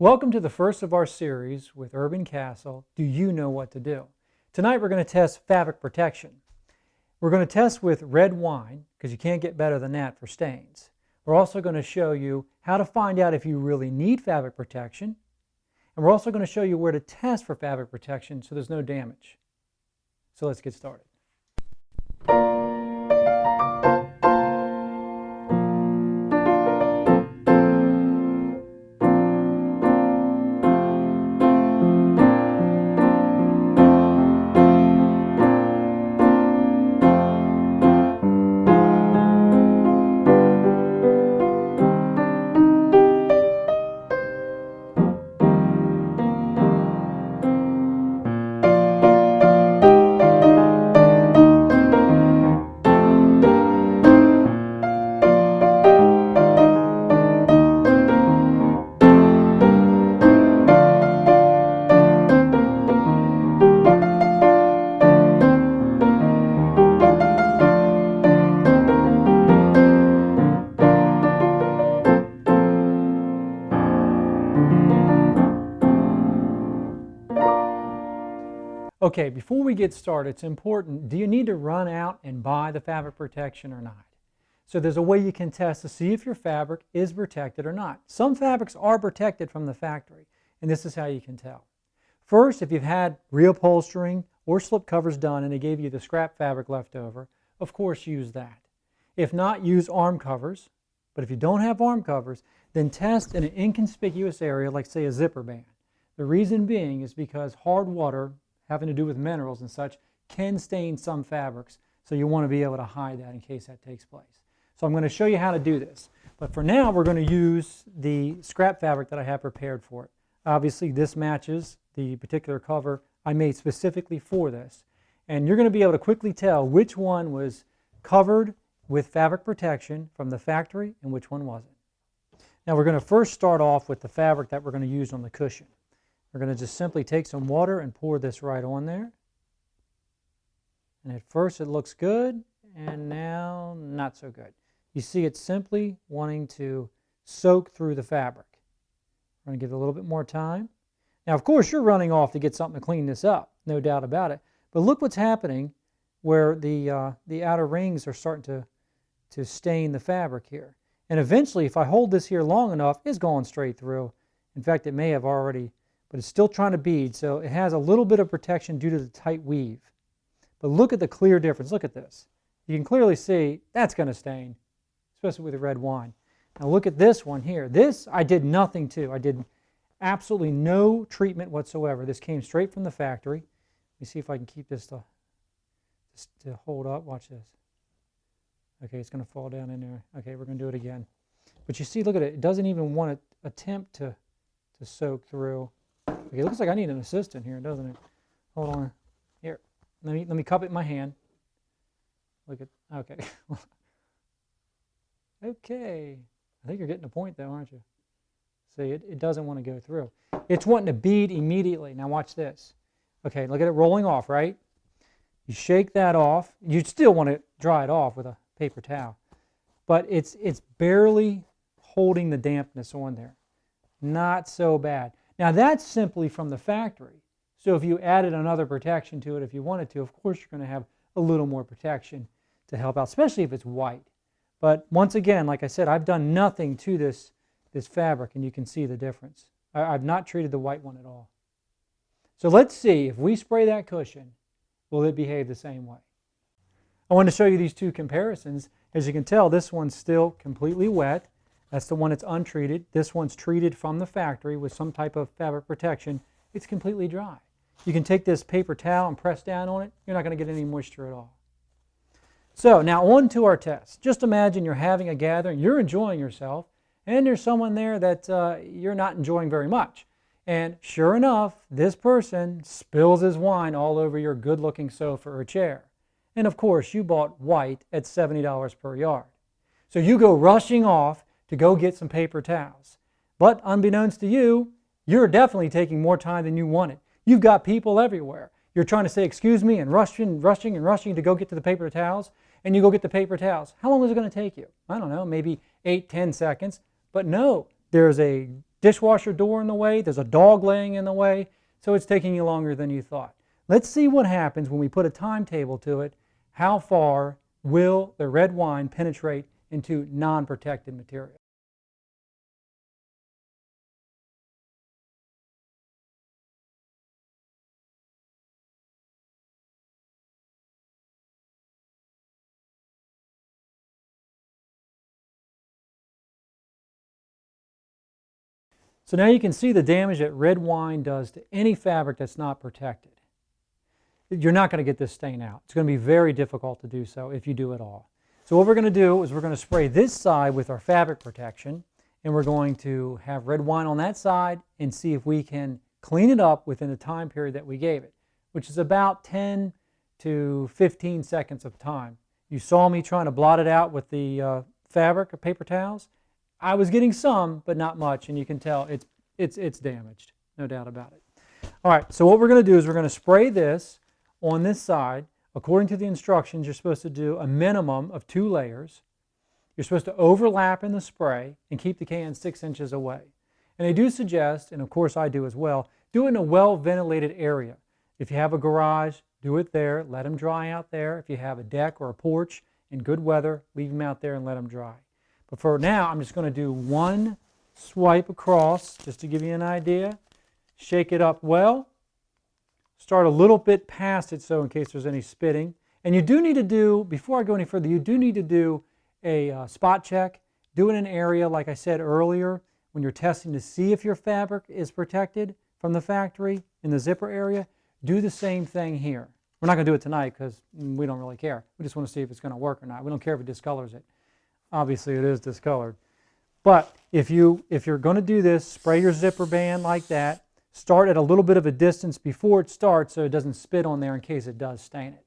Welcome to the first of our series with Urban Castle, Do You Know What to Do? Tonight we're going to test fabric protection. We're going to test with red wine, because you can't get better than that for stains. We're also going to show you how to find out if you really need fabric protection. And we're also going to show you where to test for fabric protection so there's no damage. So let's get started. Okay, before we get started, it's important, do you need to run out and buy the fabric protection or not? So there's a way you can test to see if your fabric is protected or not. Some fabrics are protected from the factory, and this is how you can tell. First, if you've had reupholstering or slip covers done and they gave you the scrap fabric left over, of course use that. If not, use arm covers. But if you don't have arm covers, then test in an inconspicuous area like, say, a zipper band. The reason being is because hard water having to do with minerals and such can stain some fabrics, so you want to be able to hide that in case that takes place. So I'm going to show you how to do this. But for now, we're going to use the scrap fabric that I have prepared for it. Obviously, this matches the particular cover I made specifically for this. And you're going to be able to quickly tell which one was covered with fabric protection from the factory and which one wasn't. Now we're going to first start off with the fabric that we're going to use on the cushion. We're going to just simply take some water and pour this right on there. And at first it looks good, and now not so good. You see it's simply wanting to soak through the fabric. We're going to give it a little bit more time. Now, of course, you're running off to get something to clean this up, no doubt about it. But look what's happening where the outer rings are starting to stain the fabric here. And eventually, if I hold this here long enough, it's going straight through. In fact, it may have already, but it's still trying to bead, so it has a little bit of protection due to the tight weave. But look at the clear difference. Look at this. You can clearly see that's going to stain, especially with the red wine. Now look at this one here. This I did nothing to. I did absolutely no treatment whatsoever. This came straight from the factory. Let me see if I can keep this to hold up. Watch this. Okay, it's going to fall down in there. Okay, we're going to do it again. But you see, look at it. It doesn't even want to attempt to soak through. Okay, it looks like I need an assistant here, doesn't it? Hold on. Here, let me cup it in my hand. Look at, okay. Okay. I think you're getting the point though, aren't you? See, it doesn't want to go through. It's wanting to bead immediately. Now watch this. Okay, look at it rolling off, right? You shake that off. You still want to dry it off with a paper towel. But it's barely holding the dampness on there. Not so bad. Now that's simply from the factory. So if you added another protection to it, if you wanted to, of course you're going to have a little more protection to help out, especially if it's white. But once again, like I said, I've done nothing to this fabric, and you can see the difference. I've not treated the white one at all. So let's see, if we spray that cushion, will it behave the same way? I want to show you these two comparisons. As you can tell, this one's still completely wet. That's the one that's untreated. This one's treated from the factory with some type of fabric protection. It's completely dry. You can take this paper towel and press down on it. You're not going to get any moisture at all. So now on to our test. Just imagine you're having a gathering, you're enjoying yourself, and there's someone there that you're not enjoying very much. And sure enough, this person spills his wine all over your good-looking sofa or chair. And of course, you bought white at $70 per yard. So you go rushing off to go get some paper towels. But unbeknownst to you, you're definitely taking more time than you wanted. You've got people everywhere. You're trying to say, excuse me, and rushing to go get to the paper towels, and you go get the paper towels. How long is it going to take you? I don't know, maybe 8-10 seconds. But no, there's a dishwasher door in the way, there's a dog laying in the way, so it's taking you longer than you thought. Let's see what happens when we put a timetable to it. How far will the red wine penetrate into non-protected material? So now you can see the damage that red wine does to any fabric that's not protected. You're not going to get this stain out. It's going to be very difficult to do so if you do it all. So what we're going to do is we're going to spray this side with our fabric protection, and we're going to have red wine on that side and see if we can clean it up within the time period that we gave it, which is about 10 to 15 seconds of time. You saw me trying to blot it out with the fabric or paper towels. I was getting some, but not much, and you can tell it's damaged, no doubt about it. All right, so what we're going to do is we're going to spray this on this side. According to the instructions, you're supposed to do a minimum of 2 layers. You're supposed to overlap in the spray and keep the can 6 inches away. And they do suggest, and of course I do as well, do it in a well-ventilated area. If you have a garage, do it there. Let them dry out there. If you have a deck or a porch in good weather, leave them out there and let them dry. But for now, I'm just going to do one swipe across just to give you an idea. Shake it up well. Start a little bit past it so in case there's any spitting. And you do need to do, before I go any further, you do need to do a spot check. Do it in an area, like I said earlier, when you're testing to see if your fabric is protected from the factory in the zipper area. Do the same thing here. We're not going to do it tonight because we don't really care. We just want to see if it's going to work or not. We don't care if it discolors it. Obviously, it is discolored. But if you're going to do this, spray your zipper band like that. Start at a little bit of a distance before it starts so it doesn't spit on there in case it does stain it.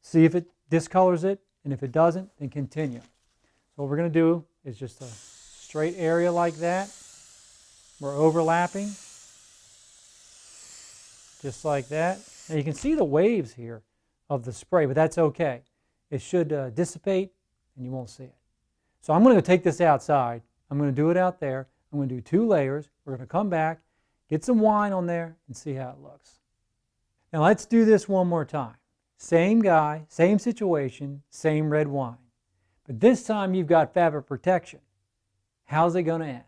See if it discolors it, and if it doesn't, then continue. So what we're going to do is just a straight area like that. We're overlapping, just like that. Now you can see the waves here of the spray, but that's okay. It should dissipate, and you won't see it. So I'm going to take this outside. I'm going to do it out there. I'm going to do 2 layers. We're going to come back, get some wine on there, and see how it looks. Now let's do this one more time. Same guy, same situation, same red wine. But this time you've got fabric protection. How's it going to end?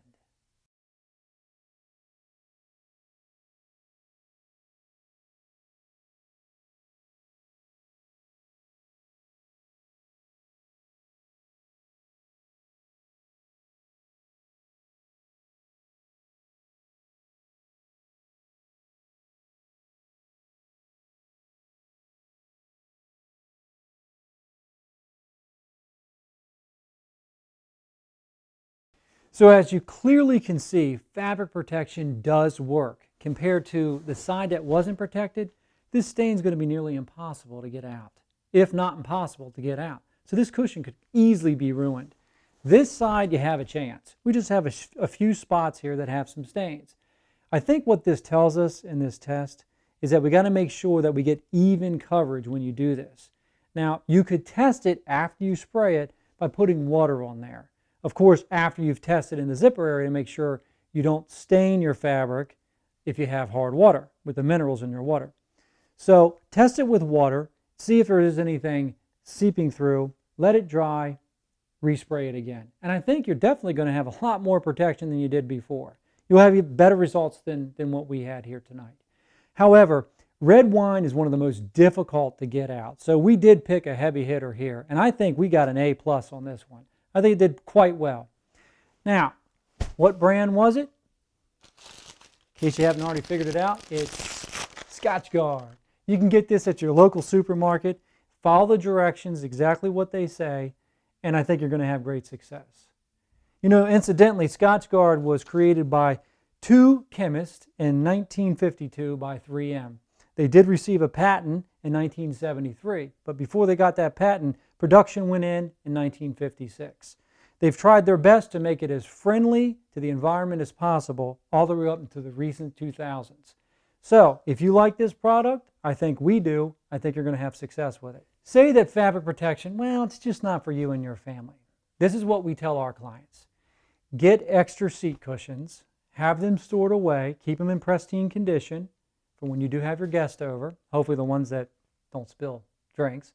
So as you clearly can see, fabric protection does work. Compared to the side that wasn't protected, this stain is going to be nearly impossible to get out, if not impossible to get out. So this cushion could easily be ruined. This side, you have a chance. We just have a few spots here that have some stains. I think what this tells us in this test is that we got to make sure that we get even coverage when you do this. Now, you could test it after you spray it by putting water on there. Of course, after you've tested in the zipper area, make sure you don't stain your fabric if you have hard water with the minerals in your water. So test it with water, see if there is anything seeping through, let it dry, respray it again. And I think you're definitely going to have a lot more protection than you did before. You'll have better results than what we had here tonight. However, red wine is one of the most difficult to get out. So we did pick a heavy hitter here, and I think we got an A+ on this one. I think it did quite well. Now, what brand was it? In case you haven't already figured it out, it's Scotchgard. You can get this at your local supermarket. Follow the directions, exactly what they say, and I think you're going to have great success. You know, incidentally, Scotchgard was created by 2 chemists in 1952 by 3M. They did receive a patent in 1973, but before they got that patent, production went in 1956. They've tried their best to make it as friendly to the environment as possible all the way up into the recent 2000s. So if you like this product, I think we do, I think you're going to have success with it. Say that fabric protection, well, it's just not for you and your family. This is what we tell our clients. Get extra seat cushions, have them stored away, keep them in pristine condition for when you do have your guests over, hopefully the ones that don't spill drinks,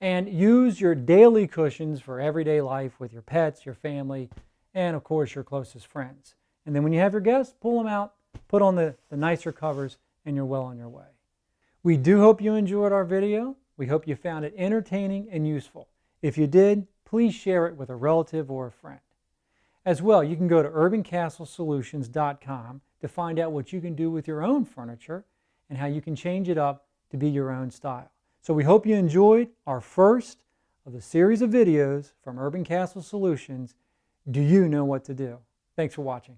and use your daily cushions for everyday life with your pets, your family, and of course your closest friends. And then when you have your guests, pull them out, put on the nicer covers, and you're well on your way. We do hope you enjoyed our video. We hope you found it entertaining and useful. If you did, please share it with a relative or a friend. As well, you can go to urbancastlesolutions.com to find out what you can do with your own furniture and how you can change it up to be your own style. So we hope you enjoyed our first of the series of videos from Urban Castle Solutions. Do you know what to do? Thanks for watching.